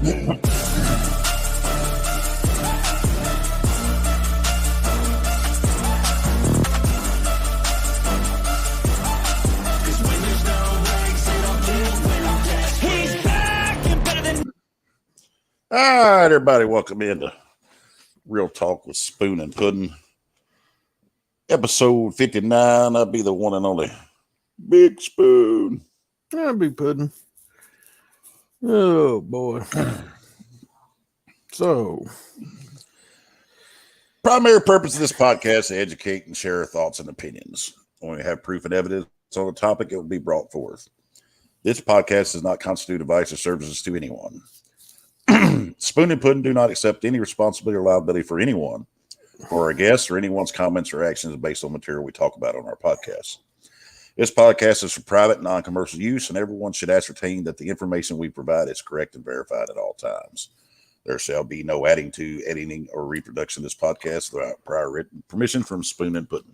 All right, everybody, welcome into Real Talk with Spoon and Pudding, episode 59. I'll be the one and only Big Spoon. I'll be Pudding. Oh, boy. So, primary purpose of this podcast is to educate and share our thoughts and opinions. When we have proof and evidence on the topic, it will be brought forth. This podcast does not constitute advice or services to anyone. Spoon and Pudding do not accept any responsibility or liability for anyone, or our guests, or anyone's comments or actions based on material we talk about on our podcast. This podcast is for private, non-commercial use, and everyone should ascertain that the information we provide is correct and verified at all times. There shall be no adding to, editing, or reproduction of this podcast without prior written permission from Spoon and Pudding.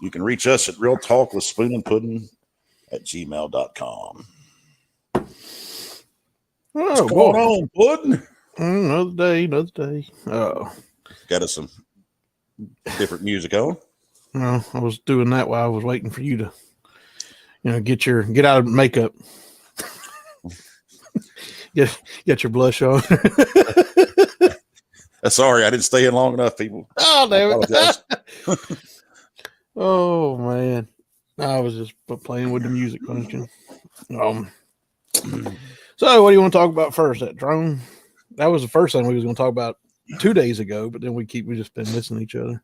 You can reach us at Real Talk with Spoon and Pudding at gmail.com. What's going on, Pudding? Another day. Got us some different music on. Well, I was doing that while I was waiting for you to, get out of makeup. get your blush on. Sorry, I didn't stay in long enough, people. Oh, damn it. Oh, man. I was just playing with the music, wasn't you? So what do you want to talk about first? That drone? That was the first thing we was going to talk about 2 days ago, but then we just been missing each other.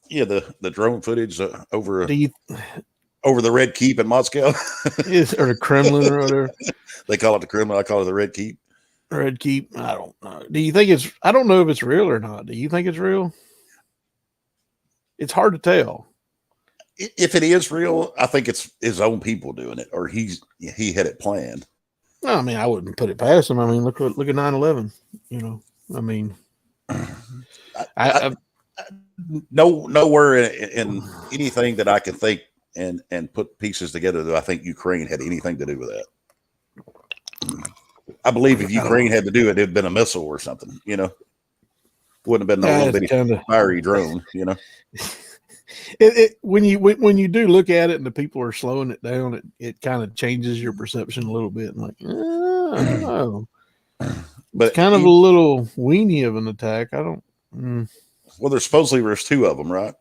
Yeah, the drone footage over the Red Keep in Moscow. Or the Kremlin or whatever. They call it the Kremlin. I call it the Red Keep. Red Keep. I don't know. Do you think I don't know if it's real or not. Do you think it's real? It's hard to tell. If it is real, I think it's his own people doing it, or he had it planned. No, I mean, I wouldn't put it past him. I mean, look at 9/11. I mean, nowhere in anything that I can think and put pieces together that I think Ukraine had anything to do with that. I believe if Ukraine had to do it, it'd have been a missile or something. Wouldn't have been a little bitty fiery drone. When you do look at it and the people are slowing it down, it kind of changes your perception a little bit. I'm like, I don't know. But it's kind of a little weenie of an attack. I don't. Well, there's two of them, right?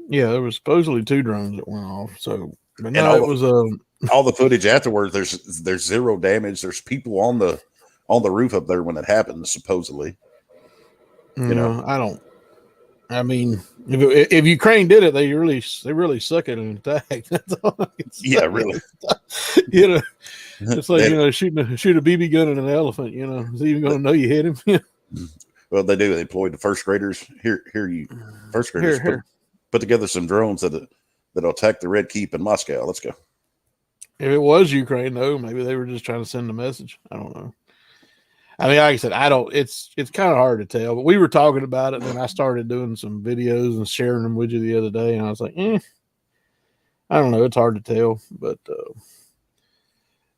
Yeah, there was supposedly 2 drones that went off. So, but no, it was all the footage afterwards. There's zero damage. There's people on the roof up there when it happened, supposedly. I don't. I mean, if Ukraine did it, they really suck at an attack. That's all I can say. Yeah, really. It's like shoot a BB gun at an elephant. Is he even going to know you hit him? Well, they do. They employed the first graders. First graders put together some drones that'll attack the Red Keep in Moscow. Let's go. If it was Ukraine, though, maybe they were just trying to send a message. I don't know. I mean, like I said, it's kind of hard to tell, but we were talking about it, and then I started doing some videos and sharing them with you the other day, and I was like, I don't know. It's hard to tell, but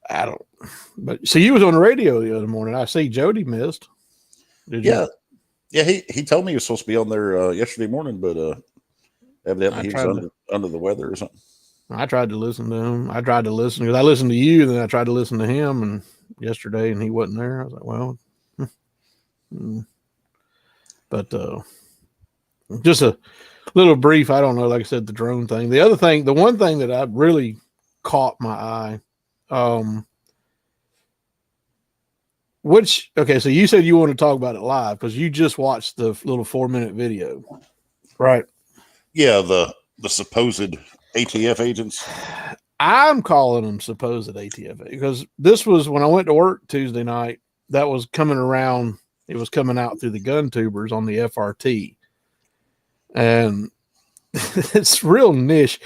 I don't. But so you was on the radio the other morning. I see Jody missed. Did you? Yeah. He told me he was supposed to be on there yesterday morning, but evidently he was under the weather or something. I tried to listen to him. I tried to listen because I listened to you, then I tried to listen to him, and yesterday, and he wasn't there. I was like, well, but just a little brief. I don't know. Like I said, the drone thing. The one thing that I really caught my eye. So you said you want to talk about it live because you just watched the little 4-minute video, right? Yeah, the supposed ATF agents. I'm calling them supposed ATF because this was when I went to work Tuesday night. That was coming around. It was coming out through the gun tubers on the FRT, and it's real niche.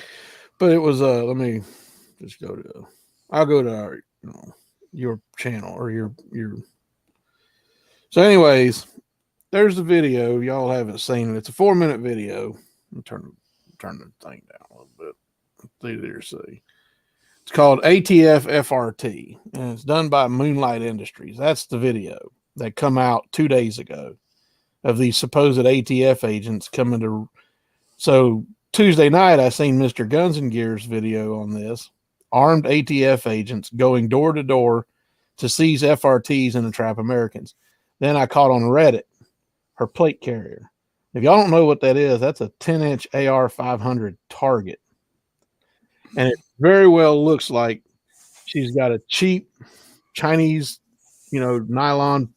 But it was let me just go to. I'll go to our, your channel or your. So, anyways, there's the video. Y'all haven't seen it. It's a 4-minute video. Turn the thing down a little bit. See. It's called ATF FRT, and it's done by Moonlight Industries. That's the video. that come out 2 days ago of these supposed ATF agents coming to. So Tuesday night, I seen Mr. Guns and Gears video on this. Armed ATF agents going door to door to seize FRTs and to trap Americans. Then I caught on Reddit her plate carrier. If y'all don't know what that is, that's a 10-inch AR 500 target. And it very well looks like she's got a cheap Chinese, nylon,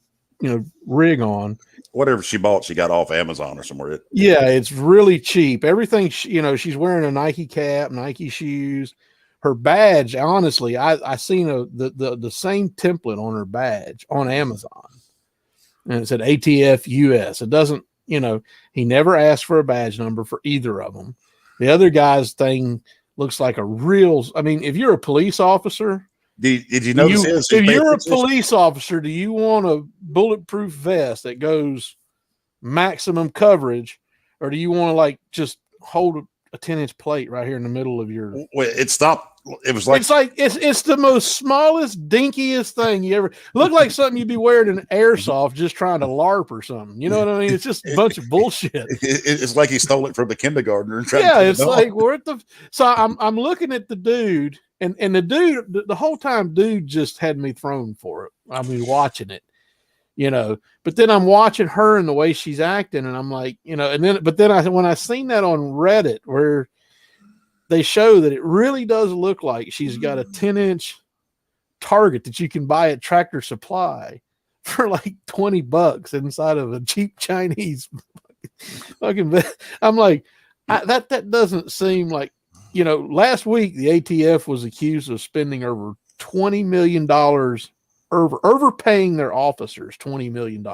rig on. Whatever she bought, she got off Amazon or somewhere. Yeah, it's really cheap. Everything, she's wearing a Nike cap, Nike shoes. Her badge, honestly, I seen the same template on her badge on Amazon. And it said ATF US. It doesn't, he never asked for a badge number for either of them. The other guy's thing looks like a real, if you're a police officer, did you notice if you're a police officer, do you want a bulletproof vest that goes maximum coverage, or do you want to just hold a 10-inch plate right here in the middle of your? It stopped. It was like it's the most smallest, dinkiest thing you ever look like something you'd be wearing in airsoft, just trying to LARP or something. You know what I mean? It's just a bunch of bullshit. It's like he stole it from the kindergartner. And it's like we're at the. So I'm looking at the dude, and the dude the whole time, dude just had me thrown for it. Watching it, But then I'm watching her and the way she's acting, and I'm like, when I seen that on Reddit where they show that it really does look like she's got a 10-inch target that you can buy at Tractor Supply for like $20 inside of a cheap Chinese fucking. I'm like, that doesn't seem like, last week the ATF was accused of spending over $20 million, overpaying their officers $20 million.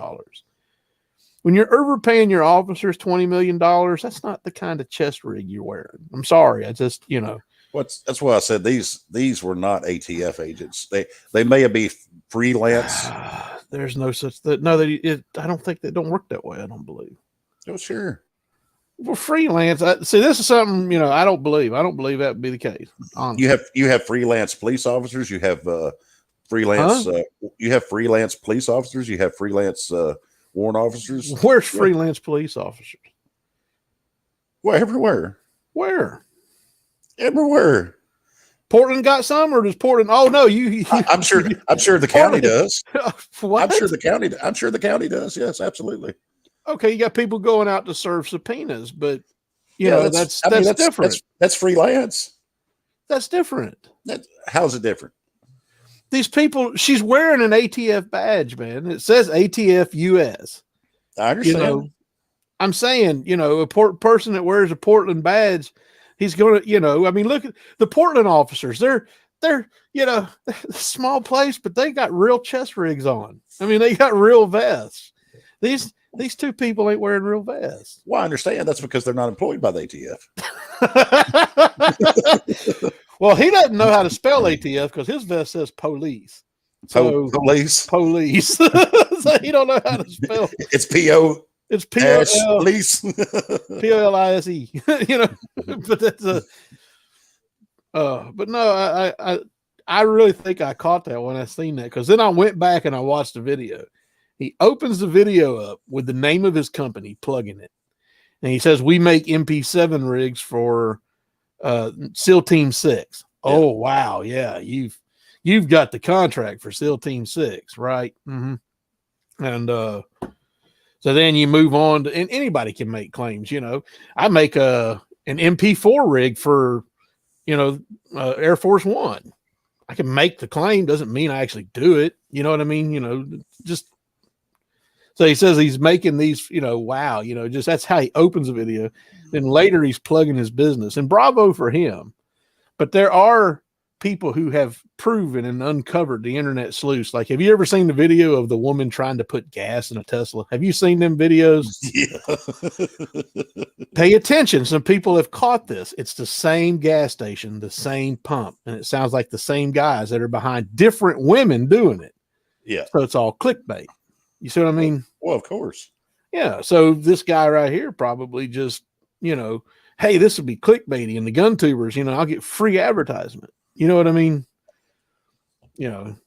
When you're overpaying your officers $20 million, that's not the kind of chest rig you're wearing. I'm sorry. I just, That's why I said these were not ATF agents. They may have been freelance. There's no such that. No, I don't think they don't work that way. I don't believe. Oh, sure. Well, freelance. See, this is something, I don't believe. I don't believe that would be the case. Honestly. You have freelance police officers. You have freelance. You have freelance police officers. You have freelance warrant officers. Where's freelance police officers? Well, everywhere. Where? Everywhere. Portland got some, or does Portland? Oh no, you. I'm sure the county does. What? I'm sure the county does. Yes, absolutely. Okay, you got people going out to serve subpoenas, but that's different. That's freelance. That's different. How's it different? These people, she's wearing an ATF badge, man. It says ATF US. I understand. I'm saying, a person that wears a Portland badge, he's going to, look at the Portland officers. They're small place, but they got real chest rigs on. They got real vests. These two people ain't wearing real vests. Well, I understand. That's because they're not employed by the ATF. Well, he doesn't know how to spell ATF because his vest says police. So police. So he don't know how to spell. It's P-O. It's P-O-L. Police. P-O-L-I-S-E. But that's but no, I really think I caught that when I seen that, because then I went back and I watched the video. He opens the video up with the name of his company, plugging it. And he says, we make MP7 rigs for SEAL Team 6. Yeah. Oh, wow. Yeah. You've got the contract for SEAL Team 6, right? Mm-hmm. And so then you move on to, and anybody can make claims. I make an MP4 rig for, Air Force One. I can make the claim, doesn't mean I actually do it. You know what I mean? Just so he says he's making these, wow, just that's how he opens the video. Then later he's plugging his business, and bravo for him. But there are people who have proven and uncovered the internet sleuths. Like, have you ever seen the video of the woman trying to put gas in a Tesla? Have you seen them videos? Yeah. Pay attention. Some people have caught this. It's the same gas station, the same pump, and it sounds like the same guys that are behind different women doing it. Yeah. So it's all clickbait. You see what I mean? Well, of course. Yeah. So this guy right here probably just, hey, this would be clickbaity, and the gun tubers, I'll get free advertisement. You know what I mean? And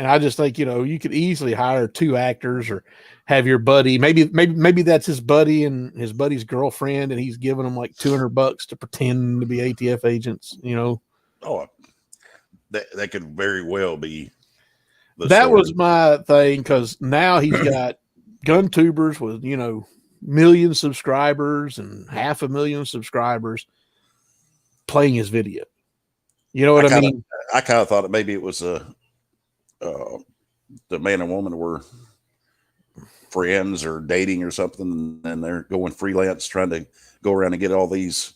And I just think, you could easily hire 2 actors or have your buddy, maybe that's his buddy and his buddy's girlfriend, and he's giving them like $200 to pretend to be ATF agents, Oh, that could very well be that story. Was my thing, because now he's got GunTubers with, million subscribers and 500,000 subscribers playing his video. You know what I mean? I kind of thought maybe it was the man and woman were friends or dating or something, and they're going freelance trying to go around and get all these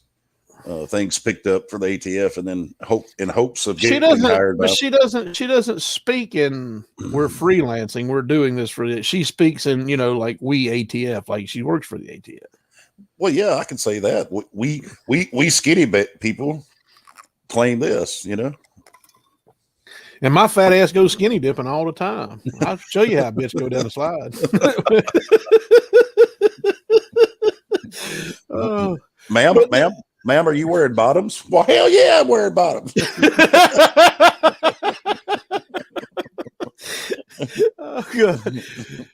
things picked up for the ATF, and then in hopes of getting hired. But she doesn't speak in we're freelancing, we're doing this for it. She speaks in, like we ATF, like she works for the ATF. Well, yeah, I can say that. We skinny people claim this, And my fat ass goes skinny dipping all the time. I'll show you how bitch go down the slide. Ma'am, are you wearing bottoms? Well, hell yeah, I'm wearing bottoms. Oh, God.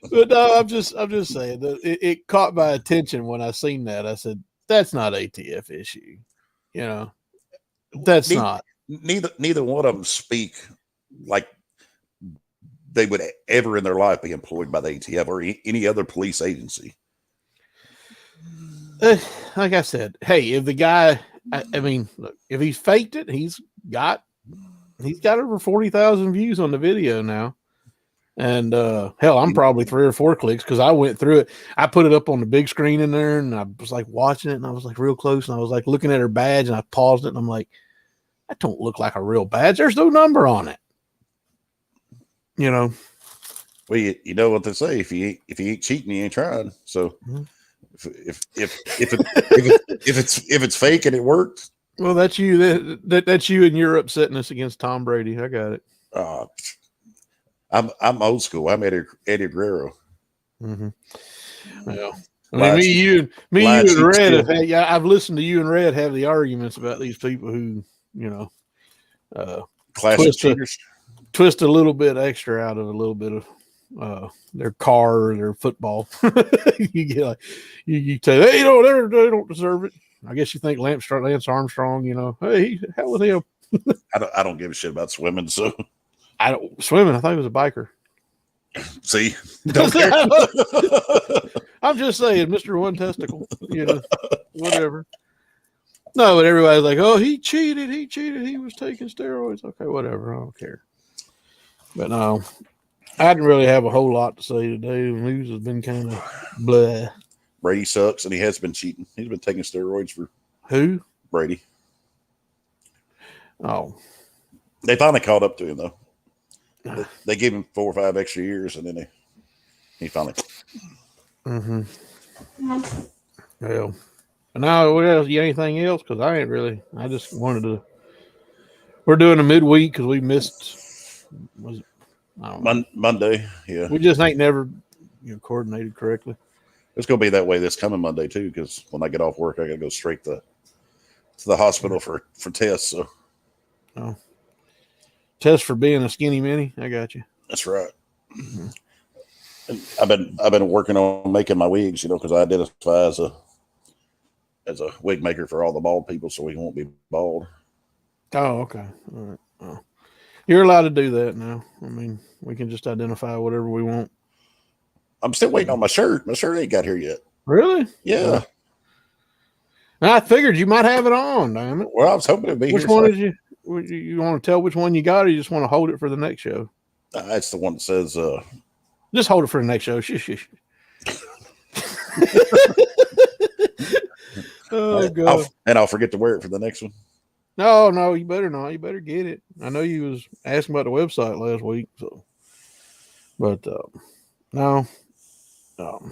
But no, I'm just saying that it caught my attention when I seen that. I said, that's not ATF issue. That's not. Neither one of them speak like they would ever in their life be employed by the ATF or any other police agency. Like I said, hey, if the guy, I mean, look, if he's faked it, he's got over 40,000 views on the video now. And hell, I'm probably 3 or 4 clicks, because I went through it. I put it up on the big screen in there, and I was like watching it, and I was like real close, and I was like looking at her badge, and I paused it, and I'm like, that don't look like a real badge. There's no number on it. Well, you know what they say: if you ain't cheating, you ain't trying. So. Mm-hmm. If it's fake and it worked, well, that's you. That's you, and you're upsetting us against Tom Brady. I got it. I'm old school. I'm Eddie Guerrero. Mm-hmm. Well, I mean, me, you, and Red. I've listened to you and Red have the arguments about these people who, twist a little bit extra out of a little bit of their car or their football. You get like you say, hey, they don't deserve it. I guess you think Lance Armstrong, hey, hell with him. I don't give a shit about swimming, so I don't swimming. I thought he was a biker. See, don't care. I'm just saying, Mr. One Testicle, whatever. No, but everybody's like, oh, he cheated. He was taking steroids. Okay, whatever. I don't care. But no, I didn't really have a whole lot to say today. The news has been kind of blah. Brady sucks, and he has been cheating. He's been taking steroids for who? Brady. Oh, they finally caught up to him though. They gave him 4 or 5 extra years, and then he finally. Mm-hmm. Well, now what else? Anything else? Because I just wanted to. We're doing a midweek because we missed. Was it? Monday, yeah. We just ain't never coordinated correctly. It's gonna be that way this coming Monday too, because when I get off work, I gotta go straight to the hospital for tests. So, test for being a skinny mini. I got you. That's right. Mm-hmm. And I've been working on making my wigs, because I identify as a wig maker for all the bald people, so we won't be bald. Oh, okay. All right. Oh. You're allowed to do that now. I mean, we can just identify whatever we want. I'm still waiting on my shirt. My shirt ain't got here yet. Really? Yeah. I figured you might have it on, damn it. Well, I was hoping it'd be. Which one did you? You want to tell which one you got, or you just want to hold it for the next show? It's the one that says. Just hold it for the next show. Shush. Oh God! I'll forget to wear it for the next one. No, you better not. You better get it. I know you was asking about the website last week, so. But no. No,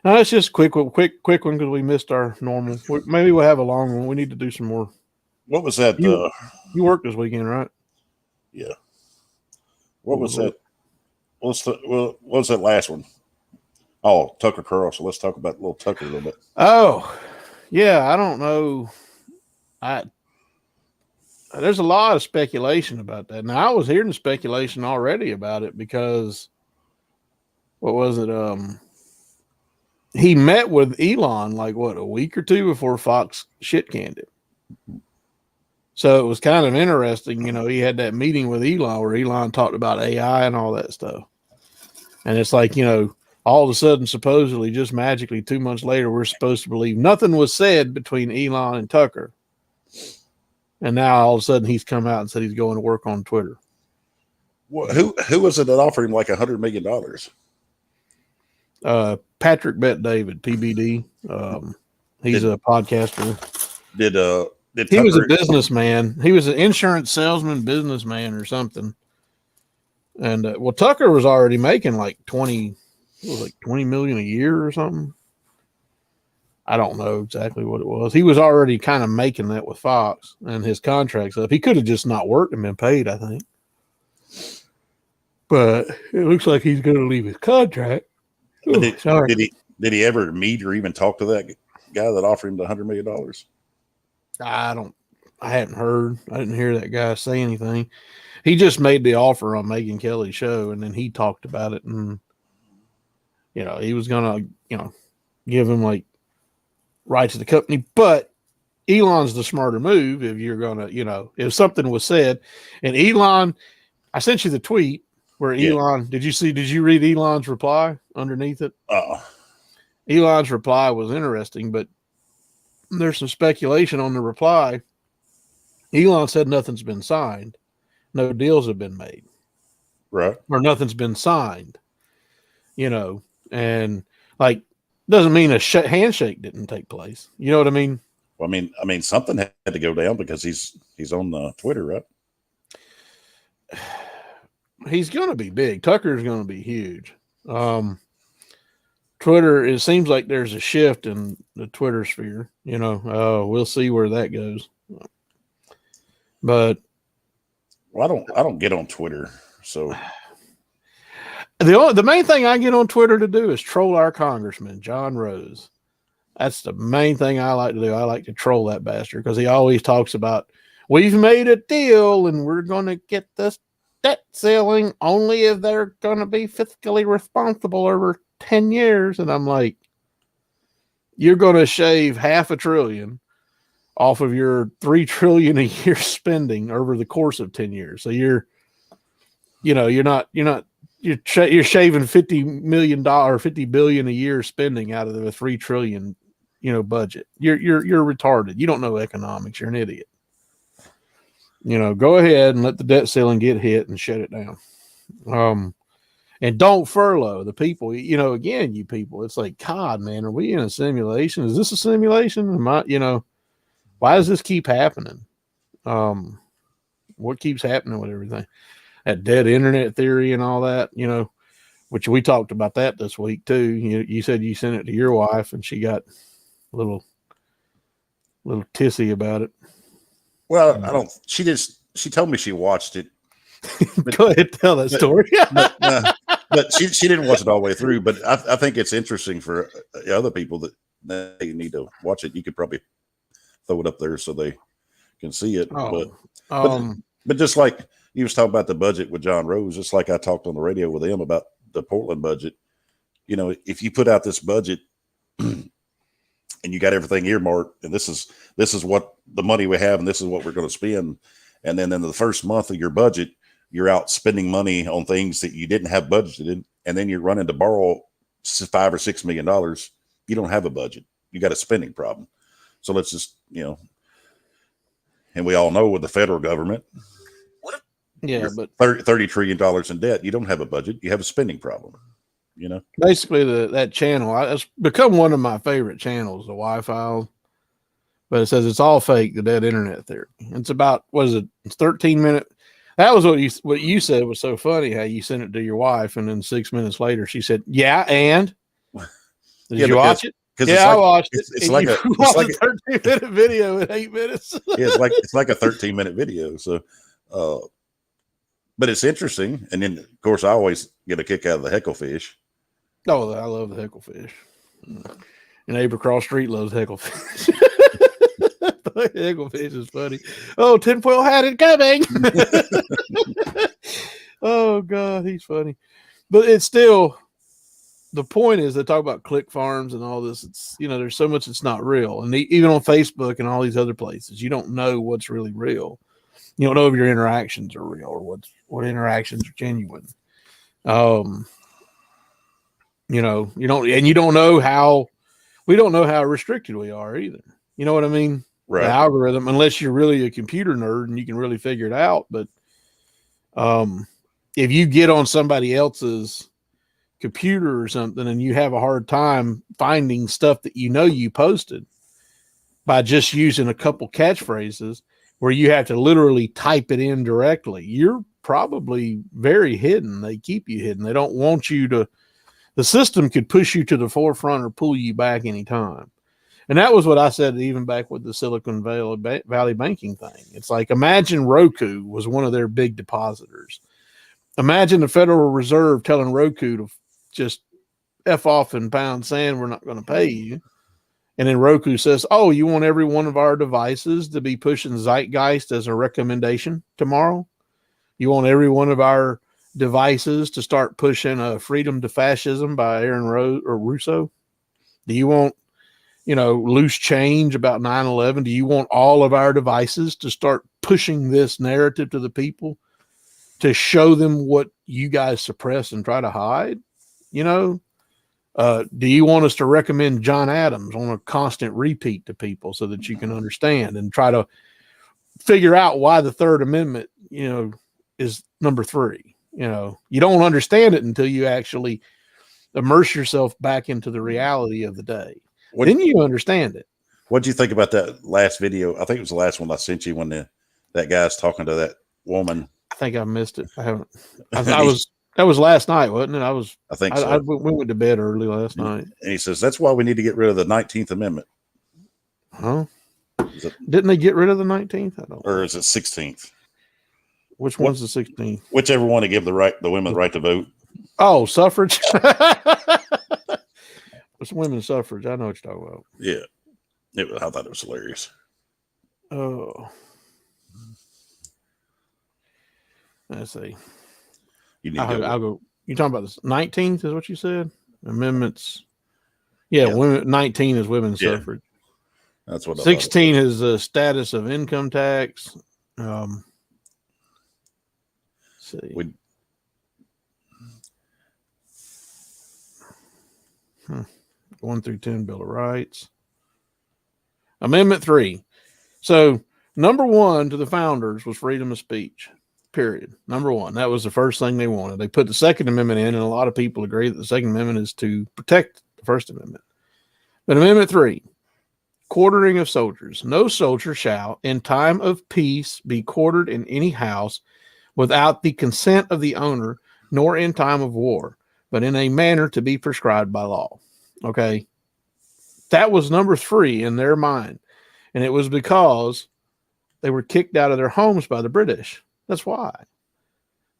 it's just a quick one because we missed our normal. Maybe we'll have a long one. We need to do some more. What was that? You worked this weekend, right? Yeah. What was that? What was that last one? Oh, Tucker Carlson. Let's talk about little Tucker a little bit. Oh, yeah. I don't know. there's a lot of speculation about that. Now, I was hearing speculation already about it because what was it? He met with Elon like a week or two before Fox shit canned it. So it was kind of interesting, he had that meeting with Elon where Elon talked about AI and all that stuff. And it's like, all of a sudden, supposedly, just magically 2 months later, we're supposed to believe nothing was said between Elon and Tucker. And now all of a sudden he's come out and said he's going to work on Twitter. Well, who was it that offered him like $100 million? Patrick Bet David, PBD. He's a podcaster. Did he was a businessman. He was an insurance salesman, businessman, or something. And Tucker was already making like 20 million a year or something. I don't know exactly what it was. He was already kind of making that with Fox and his contract's up. He could have just not worked and been paid, I think. But it looks like he's going to leave his contract. Did he ever meet or even talk to that guy that offered him the $100 million? I hadn't heard. I didn't hear that guy say anything. He just made the offer on Megyn Kelly's show, and then he talked about it, and he was gonna give him like rights to the company. But Elon's the smarter move if you're gonna if something was said. And Elon, I sent you the tweet where Elon. Did you read Elon's reply underneath it? Elon's reply was interesting, but there's some speculation on the reply. Elon said nothing's been signed. No deals have been made. Right. Or nothing's been signed. And like, doesn't mean a handshake didn't take place. You know what I mean? Well, I mean, something had to go down because he's on Twitter, right? He's going to be big. Tucker's going to be huge. Twitter, it seems like there's a shift in the Twitter sphere. We'll see where that goes. But well, I don't get on Twitter, so the main thing I get on Twitter to do is troll our congressman, John Rose. That's the main thing I like to do. I like to troll that bastard because he always talks about we've made a deal and we're going to get this debt ceiling only if they're going to be fiscally responsible over 10 years. And I'm like, you're going to shave $500 billion off of your $3 trillion a year spending over the course of 10 years. So you're shaving $50 million, $50 billion a year spending out of the $3 trillion, budget. You're retarded. You don't know economics. You're an idiot. Go ahead and let the debt ceiling get hit and shut it down. And don't furlough the people. Again, you people, it's like, God, man, are we in a simulation? Is this a simulation? Why does this keep happening? What keeps happening with everything? That dead internet theory and all that, which we talked about that this week too. You said you sent it to your wife and she got a little tissy about it. Well, she told me she watched it. Go ahead, tell that story. but she didn't watch it all the way through. But I think it's interesting for other people that they need to watch it. You could probably throw it up there so they can see it. But just like you was talking about the budget with John Rose, just like I talked on the radio with him about the Portland budget. If you put out this budget and you got everything earmarked, and this is what the money we have, and this is what we're going to spend, and then in the first month of your budget, you're out spending money on things that you didn't have budgeted, and then you're running to borrow $5 or $6 million. You don't have a budget. You got a spending problem. So let's just, and we all know with the federal government, but $30 trillion in debt, you don't have a budget. You have a spending problem. Basically that channel, it's become one of my favorite channels, the Wi-Fi. But it says it's all fake, the dead internet theory. It's about, it's 13 minutes. That was what you said was so funny, how you sent it to your wife, and then 6 minutes later she said, "Yeah, and did you watch it?" Yeah, I watched it. It's like a 13-minute video in 8 minutes. Yeah, it's like a 13-minute video. So, but it's interesting. And then, of course, I always get a kick out of the hecklefish. Oh, I love the hecklefish. And Abercross Street loves hecklefish. Eaglefish is funny. Oh, tinfoil hat incoming. Oh God, he's funny. But it's still, the point is they talk about click farms and all this. It's, there's so much that's not real. And even on Facebook and all these other places, you don't know what's really real. You don't know if your interactions are real or what interactions are genuine. You don't know how, we don't know how restricted we are either. You know what I mean? Right. The algorithm, unless you're really a computer nerd and you can really figure it out. But if you get on somebody else's computer or something and you have a hard time finding stuff that you posted by just using a couple catchphrases where you have to literally type it in directly, you're probably very hidden. They keep you hidden. They don't want you to. The system could push you to the forefront or pull you back anytime. And that was what I said even back with the Silicon Valley banking thing. It's like, imagine Roku was one of their big depositors. Imagine the Federal Reserve telling Roku to just F off and pound sand, we're not going to pay you. And then Roku says, oh, you want every one of our devices to be pushing Zeitgeist as a recommendation tomorrow? You want every one of our devices to start pushing Freedom to Fascism by Aaron Russo? Do you want, loose change about 9/11? Do you want all of our devices to start pushing this narrative to the people to show them what you guys suppress and try to hide? Do you want us to recommend John Adams on a constant repeat to people so that you can understand and try to figure out why the Third Amendment, is number 3? You don't understand it until you actually immerse yourself back into the reality of the day. Then you understand it. What do you think about that last video? I think it was the last one I sent you when that guy's talking to that woman. I think I missed it. I haven't. That was last night, wasn't it? I think so. We went to bed early last night. And he says that's why we need to get rid of the 19th Amendment. Huh? Didn't they get rid of the 19th? I don't know. Or is it 16th? Which one's the 16th? Whichever one to give the women the right to vote. Oh, suffrage. It's women's suffrage. I know what you're talking about. Yeah. I thought it was hilarious. Oh. Let's see. I'll go. You talking about the 19th is what you said? Amendments. Yeah. Women, 19 is women's suffrage. That's what 16 is the status of income tax. See. 1 through 10 Bill of Rights. Amendment 3. So number 1 to the founders was freedom of speech. Period. Number 1. That was the first thing they wanted. They put the Second Amendment in, and a lot of people agree that the Second Amendment is to protect the First Amendment. But Amendment 3. Quartering of soldiers. No soldier shall, in time of peace, be quartered in any house without the consent of the owner, nor in time of war, but in a manner to be prescribed by law. Okay. That was number 3 in their mind. And it was because they were kicked out of their homes by the British. That's why.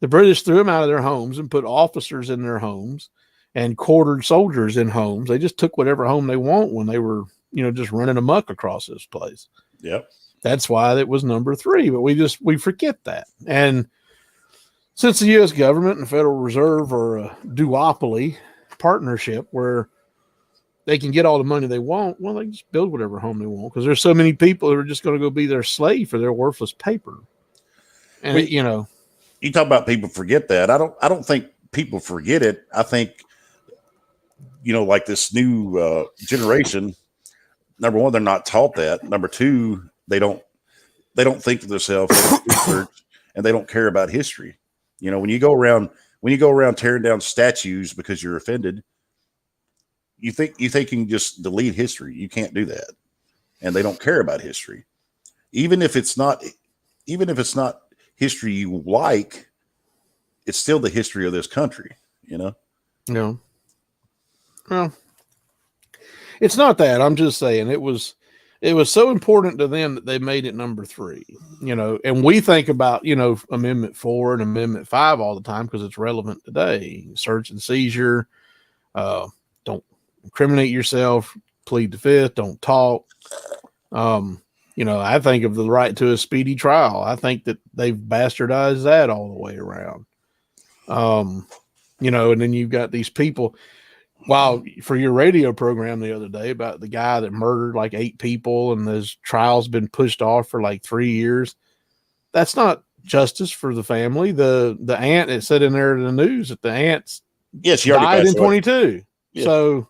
The British threw them out of their homes and put officers in their homes and quartered soldiers in homes. They just took whatever home they want when they were, just running amok across this place. Yep. That's why it was number 3, but we forget that. And since the U.S. government and the Federal Reserve are a duopoly partnership where they can get all the money they want, well, they just build whatever home they want because there's so many people that are just going to go be their slave for their worthless paper. And you talk about people forget that. I don't think people forget it. I think, like this new generation, number 1, they're not taught that. Number 2, they don't think to themselves, and they don't care about history. When you go around tearing down statues because you're offended, you think you can just delete history. You can't do that. And they don't care about history. Even if it's not history you like, it's still the history of this country, No. Well, it's not that. I'm just saying it was so important to them that they made it number 3, and we think about, Amendment 4 and Amendment 5 all the time because it's relevant today. Search and seizure, don't incriminate yourself, plead the fifth, don't talk. I think of the right to a speedy trial. I think that they've bastardized that all the way around. And then you've got these people. While for your radio program the other day about the guy that murdered like 8 people and his trial's been pushed off for like 3 years, that's not justice for the family. The aunt, it said in there in the news that the aunt's she already died in passed away. 22. Yeah. So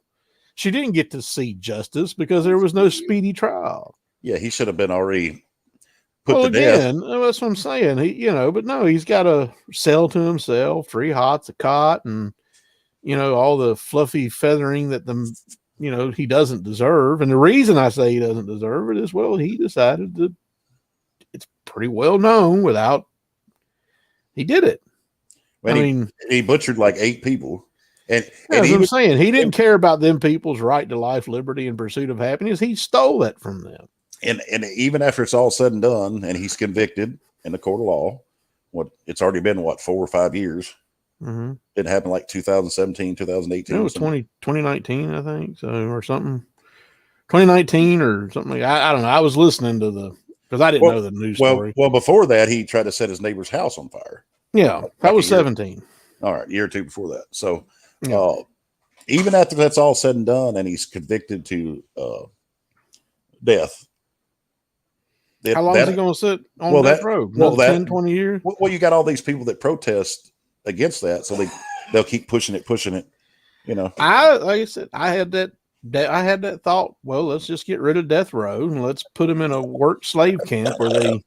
she didn't get to see justice because there was no speedy trial. Yeah, he should have been already put to again, death. that's what I'm saying. But no, he's got a cell to himself, 3 hots, a cot, and all the fluffy feathering that he doesn't deserve. And the reason I say he doesn't deserve it is, well, he decided to. It's pretty well known he did it. He butchered like 8 people. And that's what I'm saying. He didn't care about them people's right to life, liberty, and pursuit of happiness. He stole that from them. And even after it's all said and done, and he's convicted in the court of law, it's already been 4 or 5 years. Mm-hmm. It happened like 2017, 2018. It was 2019, I think, or something. 2019 or something like that. I don't know. I was listening to because I didn't know the news story. Well, before that, he tried to set his neighbor's house on fire. Yeah, that was 17. All right, a year or 2 before that. So, even after that's all said and done, and he's convicted to death. How long is he going to sit on death row? 10, 20 years? Well, you got all these people that protest against that, so they'll keep pushing it. Like I said, I had that thought. Well, let's just get rid of death row and let's put them in a work slave camp where they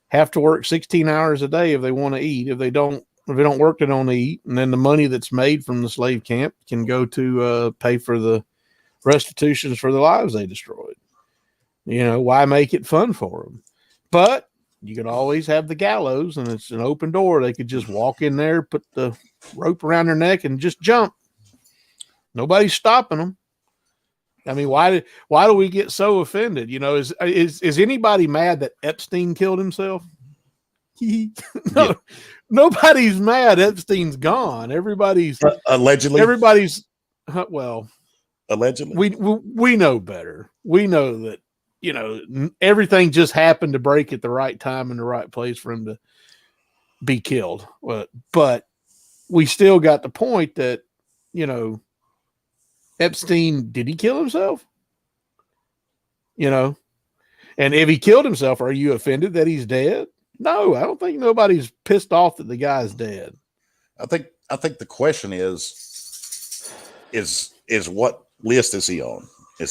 have to work 16 hours a day if they want to eat. If they don't work, they don't eat. And then the money that's made from the slave camp can go to pay for the restitutions for the lives they destroyed. Why make it fun for them? But you could always have the gallows, and it's an open door. They could just walk in there, put the rope around their neck, and just jump. Nobody's stopping them. I mean, why do we get so offended? Is anybody mad that Epstein killed himself? No, nobody's mad. Epstein's gone. Everybody's allegedly. Allegedly. We know better. We know that everything just happened to break at the right time in the right place for him to be killed. But we still got the point that Epstein, did he kill himself? And if he killed himself, are you offended that he's dead? No, I don't think nobody's pissed off that the guy's dead. I think the question is what list is he on?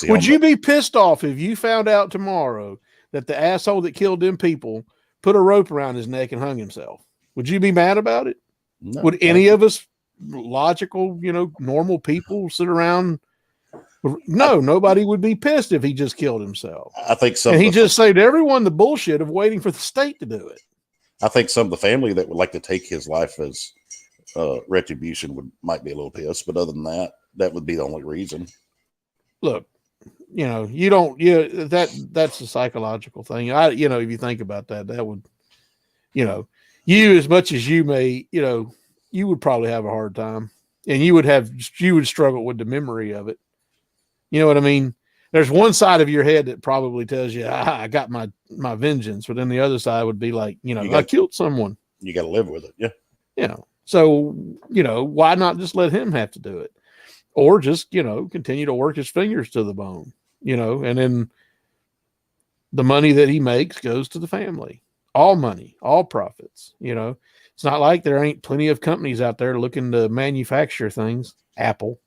Would you be pissed off if you found out tomorrow that the asshole that killed them people put a rope around his neck and hung himself? Would you be mad about it? No, would any of us logical, normal people sit around? No, nobody would be pissed if he just killed himself. I think so. And he just saved everyone the bullshit of waiting for the state to do it. I think some of the family that would like to take his life as retribution might be a little pissed, but other than that, that would be the only reason. Look, you don't. That's a psychological thing. If you think about that, that would, you as much as you may, you would probably have a hard time, and you would struggle with the memory of it. You know what I mean? There's one side of your head that probably tells you, I got my vengeance, but then the other side would be like, I killed someone. You got to live with it, yeah. So why not just let him have to do it, or just continue to work his fingers to the bone, and then the money that he makes goes to the family. All money, all profits. It's not like there ain't plenty of companies out there looking to manufacture things. Apple,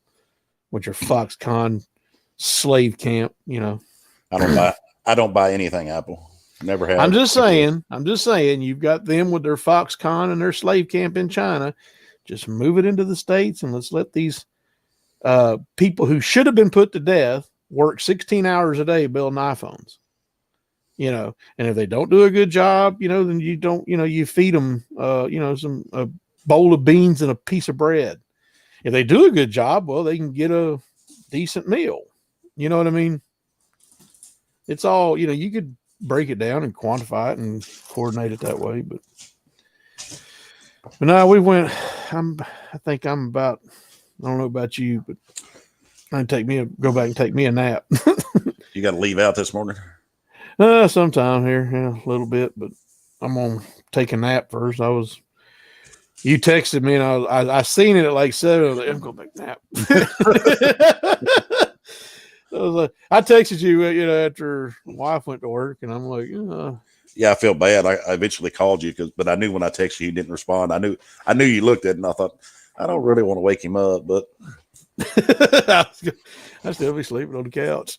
which are Foxconn slave camp. I don't buy anything Apple. Never have. I'm just saying you've got them with their Foxconn and their slave camp in China. Just move it into the States and let's let these people who should have been put to death work 16 hours a day building iPhones. And if they don't do a good job, then you don't, you feed them, some a bowl of beans and a piece of bread. If they do a good job, well, they can get a decent meal. You know what I mean? It's all, you could break it down and quantify it and coordinate it that way. But no, I think I'm about, I don't know about you, but I can go back and take me a nap. You got to leave out this morning? Sometime here, yeah, a little bit, but I'm gonna take a nap first. You texted me and I seen it at like 7. I was like, I'm gonna take a nap. I texted you, after my wife went to work, and I'm like, Yeah, I feel bad. I eventually called you but I knew when I texted you didn't respond. I knew you looked at it, and I thought I don't really want to wake him up, but I still be sleeping on the couch.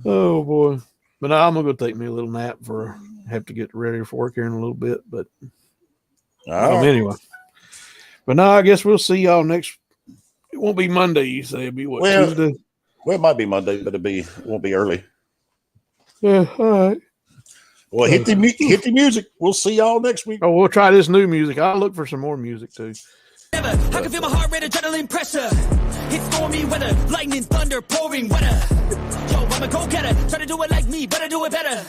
Oh boy! But now I'm gonna go take me a little nap have to get ready for work here in a little bit. But anyway. But now I guess we'll see y'all next. It won't be Monday. You say it'll be what, Tuesday? Well, it might be Monday, but it won't be early. Yeah, all right. Well, hit the music. We'll see y'all next week. Oh, we'll try this new music. I'll look for some more music too. I can feel my heart rate, adrenaline pressure. It's stormy weather, lightning, thunder, pouring weather. Yo, I'm a go-getter. Try to do it like me, but I do it better.